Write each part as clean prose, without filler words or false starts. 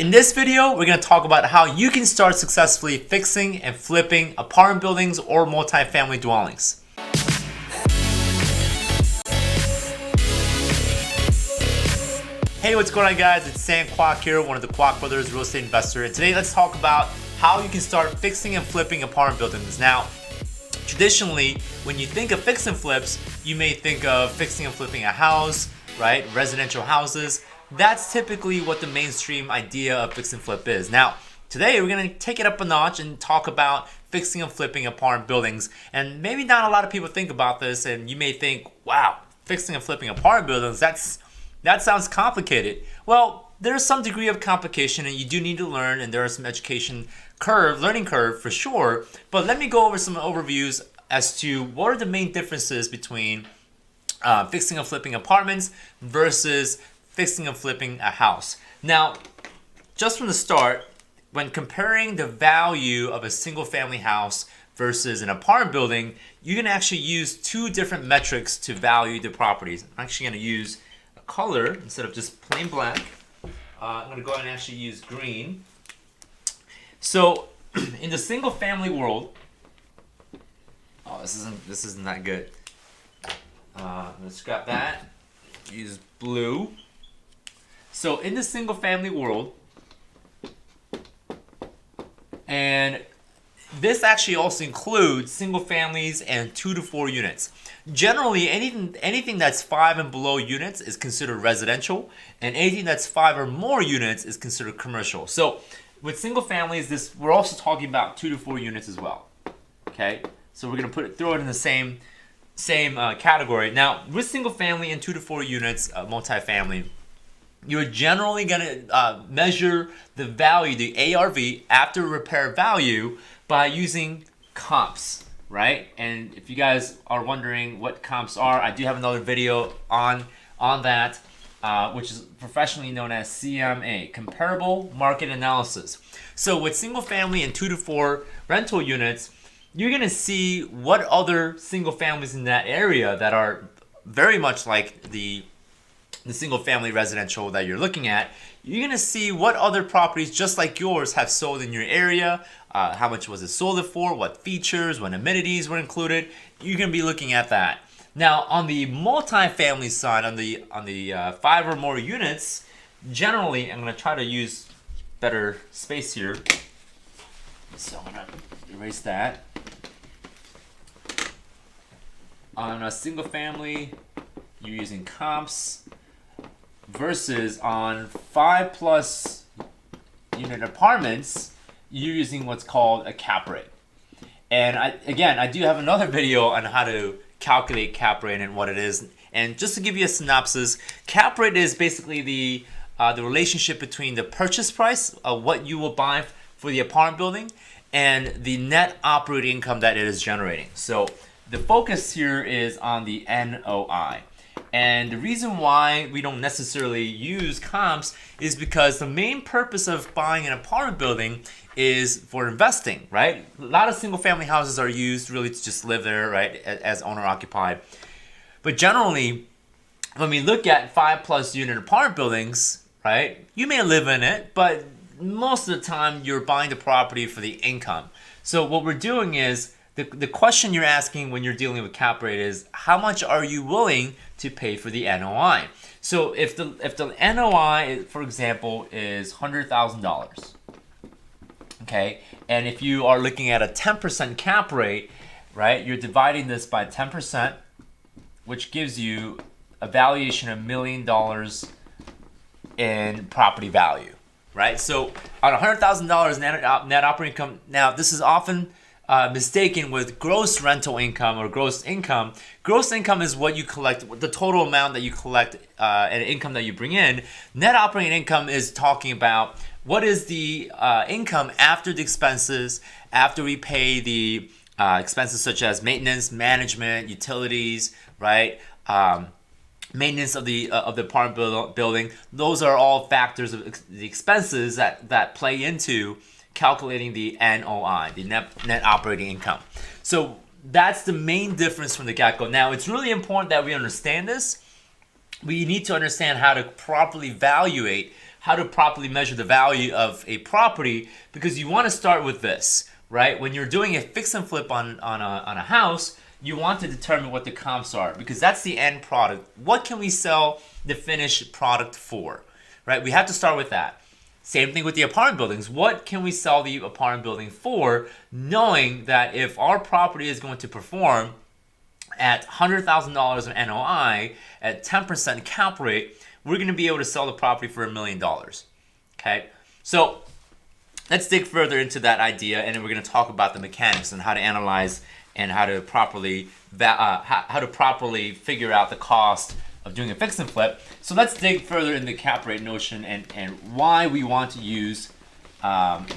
In this video, we're going to talk about how you can start successfully fixing and flipping apartment buildings or multifamily dwellings. Hey, what's going on, guys? It's Sam Kwok here, one of the Kwok Brothers real estate investor. And today, let's talk about how you can start fixing and flipping apartment buildings. Now, traditionally, when you think of fix and flips, you may think of fixing and flipping a house, right? Residential houses. That's typically what the mainstream idea of fix and flip is. Now, today we're going to take it up a notch and talk about fixing and flipping apartment buildings. And maybe not a lot of people think about this, and you may think, wow, fixing and flipping apartment buildings, that sounds complicated. Well, there's some degree of complication, and you do need to learn, and there are some learning curve for sure. But let me go over some overviews as to what are the main differences between fixing and flipping apartments versus fixing and flipping a house. Now, just from the start, when comparing the value of a single family house versus an apartment building, you can actually use two different metrics to value the properties. I'm actually going to use a color instead of just plain black. I'm going to go ahead and actually use green. So in the single family world, this isn't that good. I'm going to scrap that. Use blue. So in the single family world, and this actually also includes single families and 2 to 4 units. Generally, anything that's 5 and below units is considered residential, and anything that's 5 or more units is considered commercial. So with single families, we're also talking about 2 to 4 units as well. Okay, so we're gonna throw it in the same category. Now with single family and 2 to 4 units, multifamily, you're generally going to measure the value, the ARV, after repair value, by using comps, right? And if you guys are wondering what comps are, I do have another video on that, which is professionally known as CMA, Comparable Market Analysis. So with single family and 2 to 4 rental units, you're going to see what other single families in that area that are very much like the single family residential that you're looking at. You're going to see what other properties just like yours have sold in your area, how much was it sold for, what features, what amenities were included. You're going to be looking at that. Now on the multifamily side, on the 5 or more units, generally, I'm going to try to use better space here. So I'm going to erase that. On a single family, you're using comps, versus on 5+ unit apartments, you're using what's called a cap rate. And I do have another video on how to calculate cap rate and what it is. And just to give you a synopsis, cap rate is basically the relationship between the purchase price of what you will buy for the apartment building and the net operating income that it is generating. So the focus here is on the NOI. And the reason why we don't necessarily use comps is because the main purpose of buying an apartment building is for investing, right? A lot of single family houses are used really to just live there, right, as owner occupied. But generally, when we look at 5+ unit apartment buildings, right, you may live in it, but most of the time you're buying the property for the income. So what we're doing is, the question you're asking when you're dealing with cap rate is, how much are you willing to pay for the NOI? So if the NOI, for example, is $100,000, okay, and if you are looking at a 10% cap rate, right, you're dividing this by 10%, which gives you a valuation of $1 million in property value, right? So on $100,000 net operating income, now this is often mistaken with gross rental income or gross income. Gross income is what you collect, the total amount that you collect and income that you bring in. Net operating income is talking about what is the income after the expenses, after we pay the expenses such as maintenance, management, utilities, right? Maintenance of the apartment building. Those are all factors of the expenses that play into calculating the NOI, the net operating income. So that's the main difference from the get-go. Now, it's really important that we understand this. We need to understand how to properly evaluate how to properly measure the value of a property, because you want to start with this, right? When you're doing a fix and flip on a house, you want to determine what the comps are, because that's the end product. What can we sell the finished product for, right? We have to start with that. Same thing with the apartment buildings. What can we sell the apartment building for, knowing that if our property is going to perform at $100,000 of NOI at 10% cap rate, we're going to be able to sell the property for $1 million. Okay, so let's dig further into that idea, and then we're going to talk about the mechanics and how to analyze and how to properly figure out the cost of doing a fix and flip. So let's dig further in the cap rate notion and why we want to use and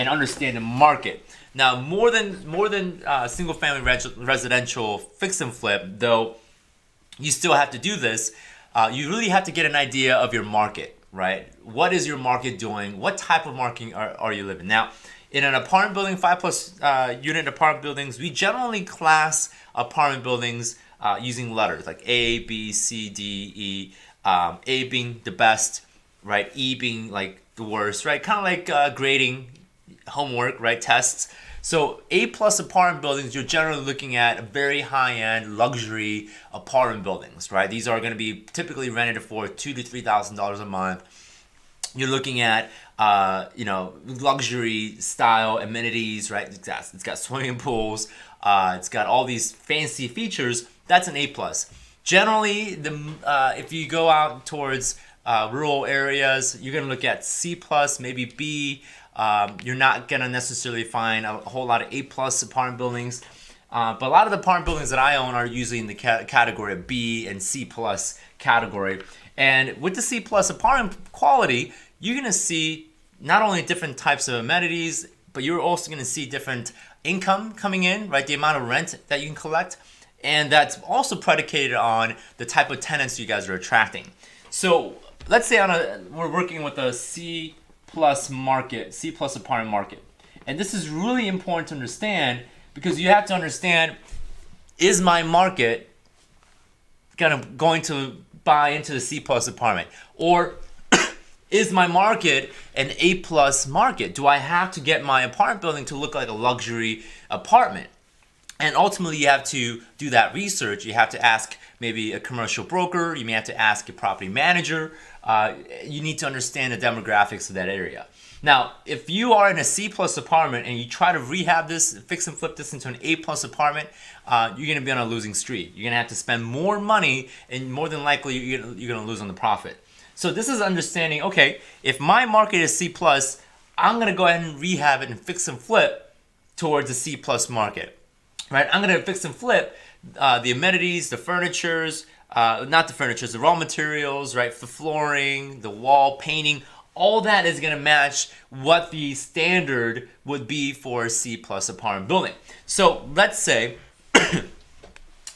understand the market. Now, more than single family residential fix and flip, though you still have to do this, you really have to get an idea of your market, right? What is your market doing? What type of market are you living? Now, in an apartment building, 5+ unit apartment buildings, we generally class apartment buildings using letters like A, B, C, D, E. A being the best, right? E being like the worst, right? Kind of like grading homework, right? Tests. So A+ apartment buildings, you're generally looking at very high-end luxury apartment buildings, right? These are going to be typically rented for $2,000 to $3,000 a month. You're looking at luxury style amenities, right? It's got swimming pools. It's got all these fancy features. That's an A+. Generally, if you go out towards rural areas, you're going to look at C+, maybe B. You're not going to necessarily find a whole lot of A+ apartment buildings. But a lot of the apartment buildings that I own are usually in the category of B and C+ category. And with the C+ apartment quality, you're going to see not only different types of amenities, but you're also going to see different income coming in, right? The amount of rent that you can collect. And that's also predicated on the type of tenants you guys are attracting. So let's say we're working with a C+ market, C+ apartment market. And this is really important to understand, because you have to understand, is my market going to buy into the C+ apartment? Or is my market an A+ market? Do I have to get my apartment building to look like a luxury apartment? And ultimately, you have to do that research. You have to ask maybe a commercial broker. You may have to ask a property manager. You need to understand the demographics of that area. Now, if you are in a C+ apartment and you try to rehab this, fix and flip this into an A+ apartment, you're going to be on a losing streak. You're going to have to spend more money, and more than likely, you're going to lose on the profit. So this is understanding, okay, if my market is C+, I'm going to go ahead and rehab it and fix and flip towards the C+ market. Right, I'm going to fix and flip the amenities, the furnitures, the raw materials, right, the flooring, the wall painting. All that is going to match what the standard would be for a C+ apartment building. So let's say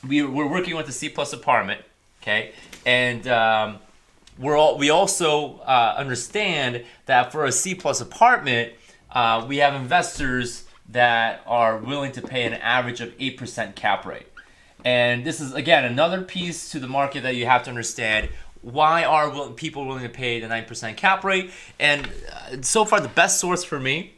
we're working with a C+ apartment, okay, and we also understand that for a C+ apartment, we have investors that are willing to pay an average of 8% cap rate. And this is, again, another piece to the market that you have to understand. Why are people willing to pay the 9% cap rate? And so far, the best source for me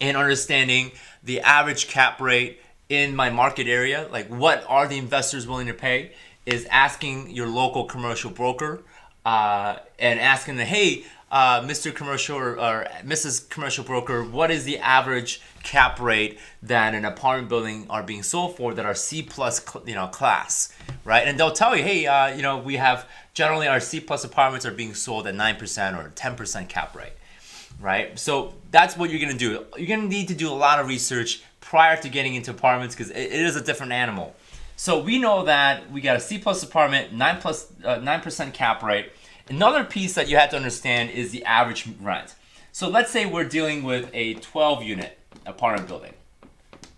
in understanding the average cap rate in my market area, like what are the investors willing to pay, is asking your local commercial broker and asking them, hey, Mr. Commercial or Mrs. Commercial Broker, what is the average cap rate that an apartment building are being sold for that are C+ class, right? And they'll tell you, hey, we have generally our C+ apartments are being sold at 9% or 10% cap rate, right? So that's what you're gonna do. You're gonna need to do a lot of research prior to getting into apartments, because it is a different animal. So we know that we got a C+ apartment, 9% cap rate. Another piece that you have to understand is the average rent. So let's say we're dealing with a 12-unit apartment building,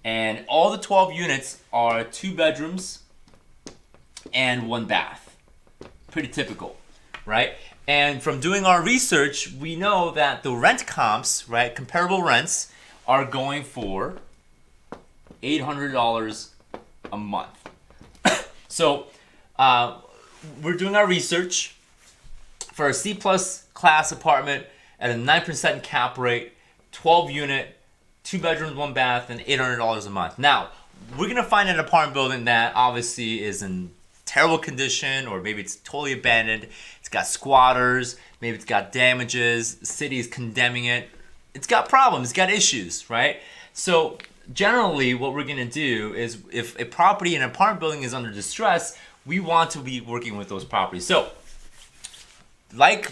and all the 12 units are 2 bedrooms and 1 bath. Pretty typical, right? And from doing our research, we know that the rent comps, right, comparable rents, are going for $800 a month. So we're doing our research. For a C+ class apartment at a 9% cap rate, 12 unit, 2 bedrooms, 1 bath, and $800 a month. Now, we're going to find an apartment building that obviously is in terrible condition, or maybe it's totally abandoned. It's got squatters, maybe it's got damages, the city is condemning it. It's got problems, it's got issues, right? So generally what we're going to do is if a property, an apartment building is under distress, we want to be working with those properties. So like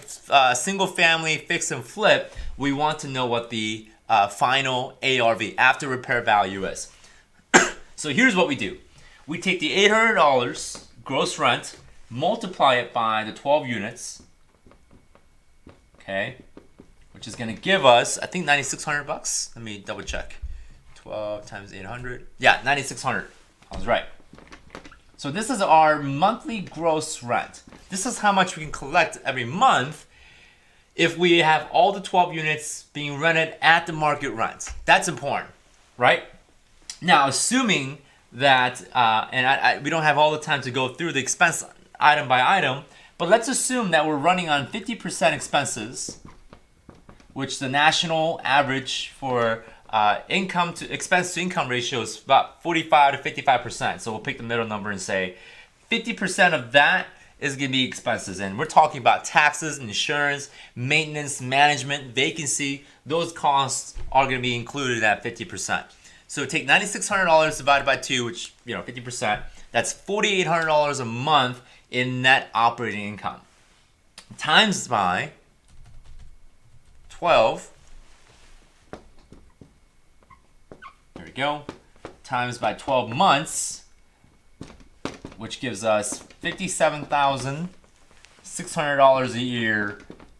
single family fix and flip, we want to know what the final ARV, after repair value, is. So here's what we do. We take the $800 gross rent, multiply it by the 12 units, okay, which is going to give us, I think, $9,600. Let me double check. 12 times 800. Yeah, $9,600. I was right. So this is our monthly gross rent. This is how much we can collect every month if we have all the 12 units being rented at the market rent. That's important, right? Now, assuming that, we don't have all the time to go through the expense item by item, but let's assume that we're running on 50% expenses, which the national average for income to expense to income ratio is about 45 to 55%. So we'll pick the middle number and say 50% of that is going to be expenses. And we're talking about taxes, insurance, maintenance, management, vacancy. Those costs are going to be included at 50%. So take $9,600 divided by 2, which, 50%. That's $4,800 a month in net operating income. Times by 12. There we go. Times by 12 months, which gives us $57,600 a year,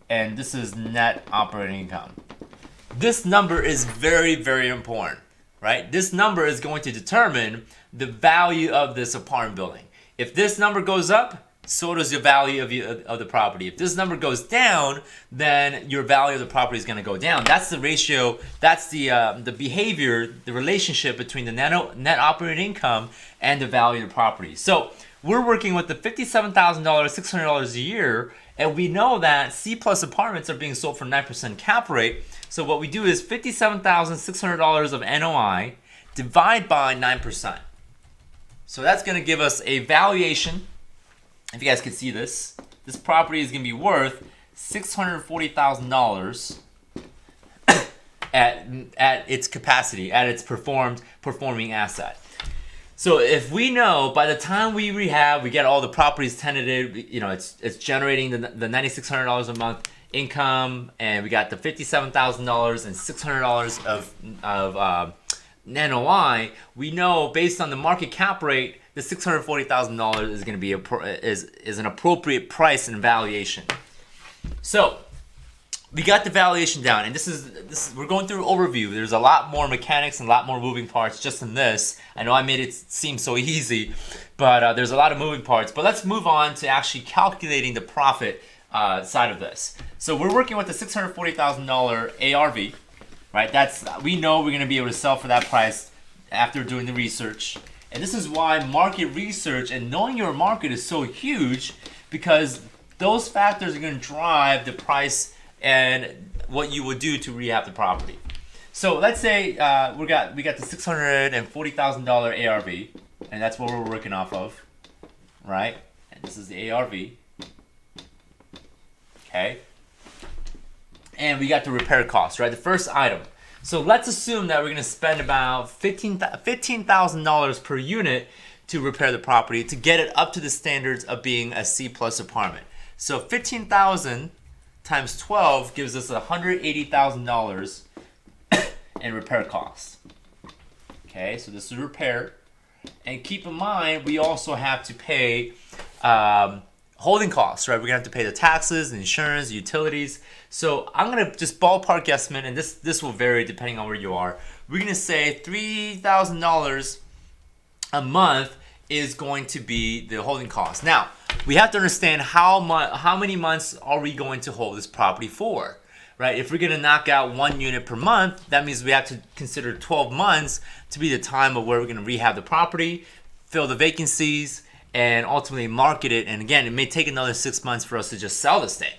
and this is net operating income. This number is very, very important, right? This number is going to determine the value of this apartment building. If this number goes up, so does the value of the property. If this number goes down, then your value of the property is going to go down. That's the ratio. That's the behavior, the relationship between the net operating income and the value of the property. So we're working with the $57,000, $600 a year, and we know that C plus apartments are being sold for 9% cap rate. So what we do is $57,600 of NOI divide by 9%. So that's going to give us a valuation. If you guys can see this property is going to be worth $640,000 at its capacity, at its performing asset. So if we know by the time we rehab, we get all the properties tenanted, it's generating the $9,600 a month income, and we got the $57,000 and $600 of NOI. We know based on the market cap rate, the $640,000 is going to be is an appropriate price and valuation. So we got the valuation down, and this is we're going through an overview. There's a lot more mechanics and a lot more moving parts just in this. I know I made it seem so easy, but there's a lot of moving parts. But let's move on to actually calculating the profit side of this. So we're working with the $640,000 ARV, right? We know we're going to be able to sell for that price after doing the research. And this is why market research and knowing your market is so huge, because those factors are going to drive the price and what you would do to rehab the property. So let's say we got the $640,000 ARV, and that's what we're working off of, right? And this is the ARV. Okay. And we got the repair costs, right? The first item. So let's assume that we're going to spend about $15,000 per unit to repair the property to get it up to the standards of being a C plus apartment. So $15,000 times 12 gives us $180,000 in repair costs. Okay, so this is repair. And keep in mind, we also have to pay holding costs, right? We're going to have to pay the taxes, the insurance, the utilities. So I'm going to just ballpark estimate, and this will vary depending on where you are. We're going to say $3,000 a month is going to be the holding cost. Now, we have to understand how many months are we going to hold this property for, right? If we're going to knock out 1 unit per month, that means we have to consider 12 months to be the time of where we're going to rehab the property, fill the vacancies, and ultimately market it. And again, it may take another 6 months for us to just sell this thing.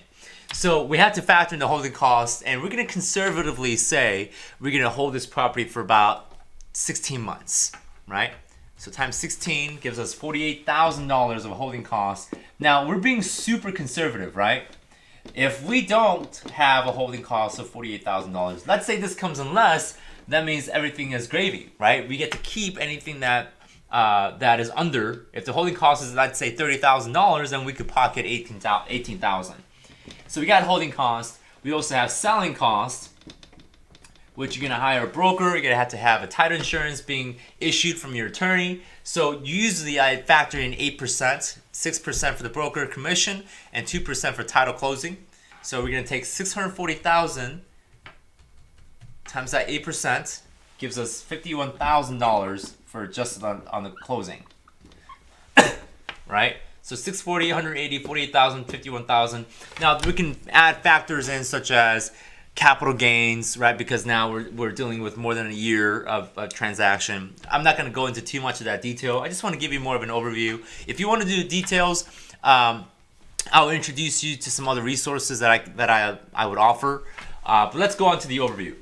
So we have to factor in the holding cost, and we're going to conservatively say we're going to hold this property for about 16 months, right? So times 16 gives us $48,000 of holding costs. Now we're being super conservative, right? If we don't have a holding cost of $48,000, let's say this comes in less, that means everything is gravy, right? We get to keep anything that that is under. If the holding cost is, let's say, $30,000, then we could pocket $18,000. So we got holding cost. We also have selling cost, which you're gonna hire a broker. You're gonna have to have a title insurance being issued from your attorney. So usually I factor in 8%, 6% for the broker commission, and 2% for title closing. So we're gonna take $640,000 times that 8% gives us $51,000 for just on the closing, right? So 640, 180, 48,000, 51,000. Now we can add factors in such as capital gains, right? Because now we're dealing with more than a year of a transaction. I'm not going to go into too much of that detail. I just want to give you more of an overview. If you want to do the details, I'll introduce you to some other resources that I would offer. But let's go on to the overview.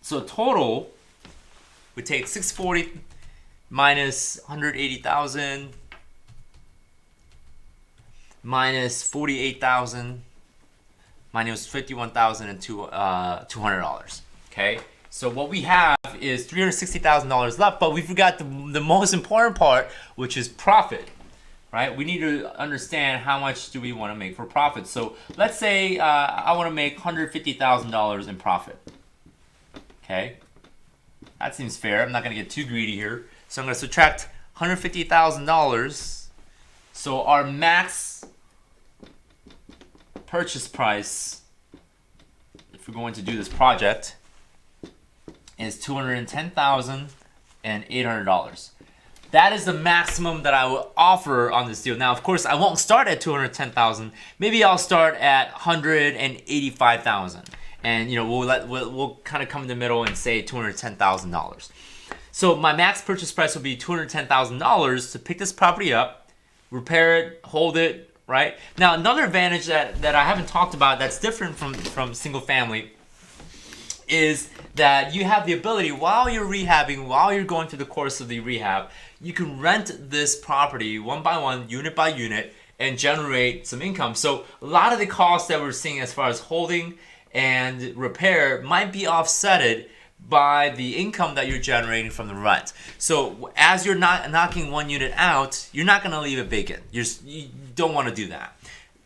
So total, we take 640 minus 180,000 minus 48,000 minus 51,000 and $200. Okay, so what we have is $360,000 left, but we forgot the most important part, which is profit. Right? We need to understand how much do we want to make for profit. So let's say I want to make $150,000 in profit. Okay, that seems fair. I'm not going to get too greedy here. So I'm going to subtract $150,000. So our max purchase price, if we're going to do this project, is $210,800. That is the maximum that I will offer on this deal. Now, of course, I won't start at $210,000. Maybe I'll start at $185,000, and we'll kind of come in the middle and say $210,000. So my max purchase price will be $210,000 to pick this property up, repair it, hold it. Right? Now, another advantage that I haven't talked about that's different from single family is that you have the ability, while you're rehabbing, while you're going through the course of the rehab, you can rent this property one by one, unit by unit, and generate some income. So a lot of the costs that we're seeing as far as holding and repair might be offsetted by the income that you're generating from the rent. So as you're not knocking one unit out, you're not going to leave it vacant. You don't want to do that.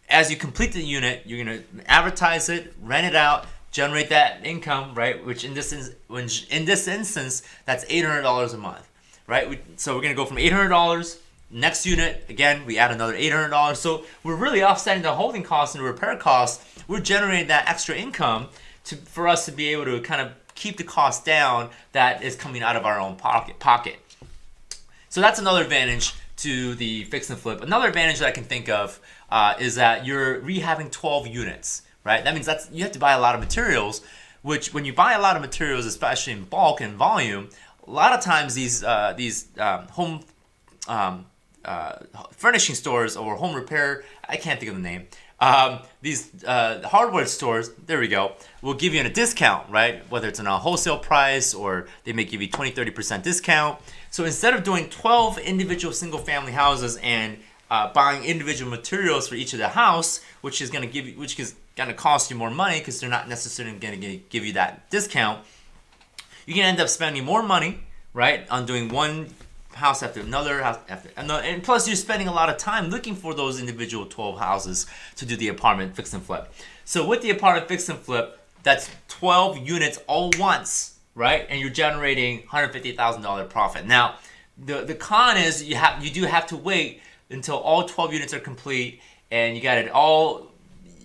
As you complete the unit, you're going to advertise it, rent it out, generate that income, right? Which in this instance, that's $800 a month, right? So we're going to go from $800. Next unit, again, we add another $800. So we're really offsetting the holding costs and the repair costs. We're generating that extra income for us to be able to kind of keep the cost down that is coming out of our own pocket. So that's another advantage to the fix and flip. Another advantage that I can think of is that you're rehabbing 12 units, right? That means you have to buy a lot of materials, which when you buy a lot of materials, especially in bulk and volume, a lot of times these home furnishing stores or home repair, I can't think of the name, these hardware stores, there we go, will give you a discount, right? Whether it's on a wholesale price or they may give you 20-30% discount. So instead of doing 12 individual single family houses and buying individual materials for each of the house, which is going to cost you more money because they're not necessarily going to give you that discount, you can end up spending more money, right, on doing one house after another house after another, and plus you're spending a lot of time looking for those individual 12 houses to do the apartment fix and flip. So with the apartment fix and flip, that's 12 units all once, right? And you're generating $150,000 profit. Now, the con is you do have to wait until all 12 units are complete and you got it all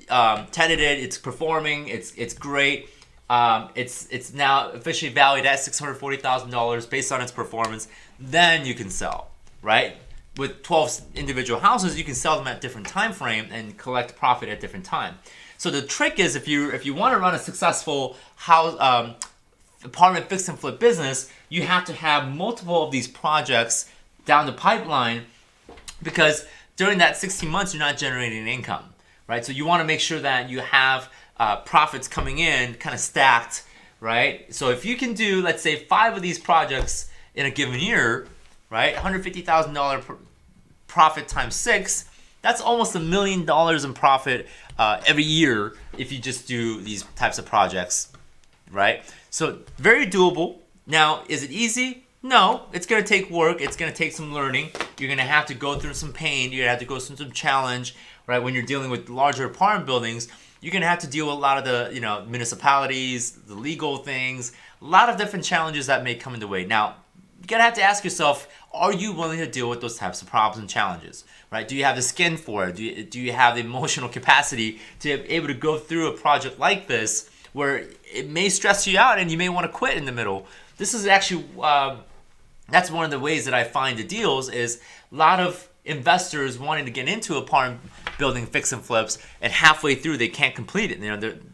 tenanted, it's performing, it's great. It's now officially valued at $640,000 based on its performance. Then you can sell, right? With 12 individual houses, you can sell them at different time frame and collect profit at different time. So the trick is, if you want to run a successful house apartment fix and flip business, you have to have multiple of these projects down the pipeline, because during that 16 months you're not generating income. right? So you want to make sure that you have profits coming in kind of stacked, right? So if you can do, let's say, 5 of these projects in a given year, right? $150,000 profit times 6, that's almost $1 million in profit every year if you just do these types of projects, right? So very doable. Now, is it easy? No, it's going to take work. It's going to take some learning. You're going to have to go through some pain. You're going to have to go through some challenge, right? When you're dealing with larger apartment buildings, you're going to have to deal with a lot of the, municipalities, the legal things, a lot of different challenges that may come in the way. Now, you're going to have to ask yourself, are you willing to deal with those types of problems and challenges, right? Do you have the skin for it? Do you have the emotional capacity to be able to go through a project like this where it may stress you out and you may want to quit in the middle? This is actually, that's one of the ways that I find the deals is a lot of investors wanting to get into apartment building fix and flips, and halfway through they can't complete it.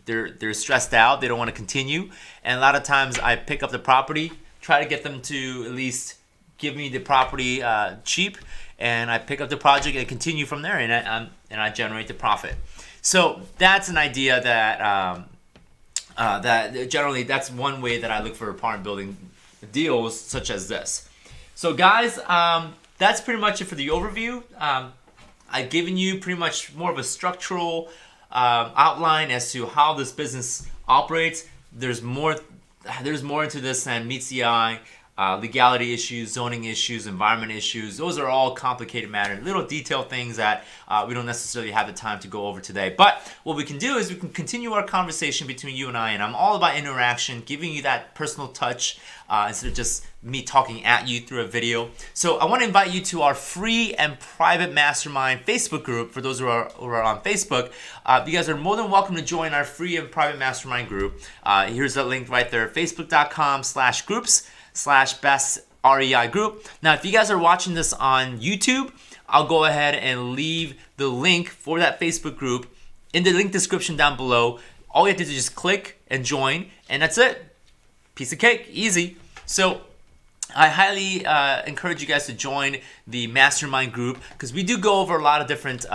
They're stressed out. They don't want to continue, and a lot of times I pick up the property, try to get them to at least give me the property cheap, and I pick up the project and continue from there, and I generate the profit. So that's an idea that that generally that's one way that I look for apartment building deals such as this. So guys, that's pretty much it for the overview. I've given you pretty much more of a structural outline as to how this business operates. There's more into this than meets the eye. Legality issues, zoning issues, environment issues, those are all complicated matters, little detailed things that we don't necessarily have the time to go over today. But what we can do is we can continue our conversation between you and I'm all about interaction, giving you that personal touch instead of just me talking at you through a video. So I want to invite you to our free and private mastermind Facebook group. For those who are on Facebook, you guys are more than welcome to join our free and private mastermind group. Here's the link right there, facebook.com/groups/best REI group. Now, if you guys are watching this on YouTube, I'll go ahead and leave the link for that Facebook group in the link description down below. All you have to do is just click and join, and that's it. Piece of cake, easy. So I highly encourage you guys to join the mastermind group because we do go over a lot of different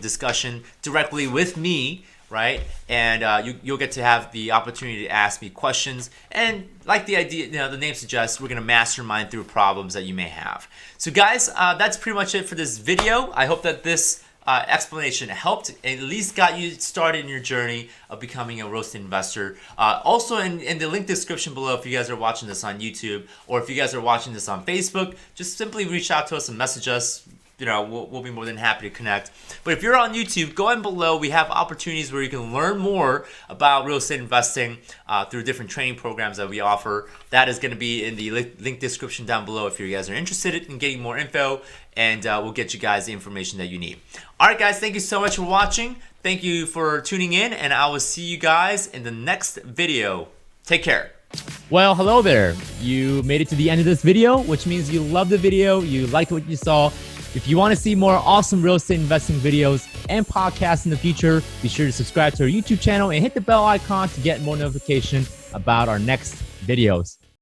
discussion directly with me, right? And you'll get to have the opportunity to ask me questions. And like the idea, the name suggests, we're going to mastermind through problems that you may have. So guys, that's pretty much it for this video. I hope that this explanation helped and at least got you started in your journey of becoming a real estate investor. Also in the link description below, if you guys are watching this on YouTube or if you guys are watching this on Facebook, just simply reach out to us and message us. We'll be more than happy to connect. But if you're on YouTube, go in below. We have opportunities where you can learn more about real estate investing through different training programs that we offer. That is going to be in the link description down below if you guys are interested in getting more info, and we'll get you guys the information that you need. All right, guys, thank you so much for watching. Thank you for tuning in, and I will see you guys in the next video. Take care. Well, hello there. You made it to the end of this video, which means you loved the video, you liked what you saw. If you want to see more awesome real estate investing videos and podcasts in the future, be sure to subscribe to our YouTube channel and hit the bell icon to get more notification about our next videos.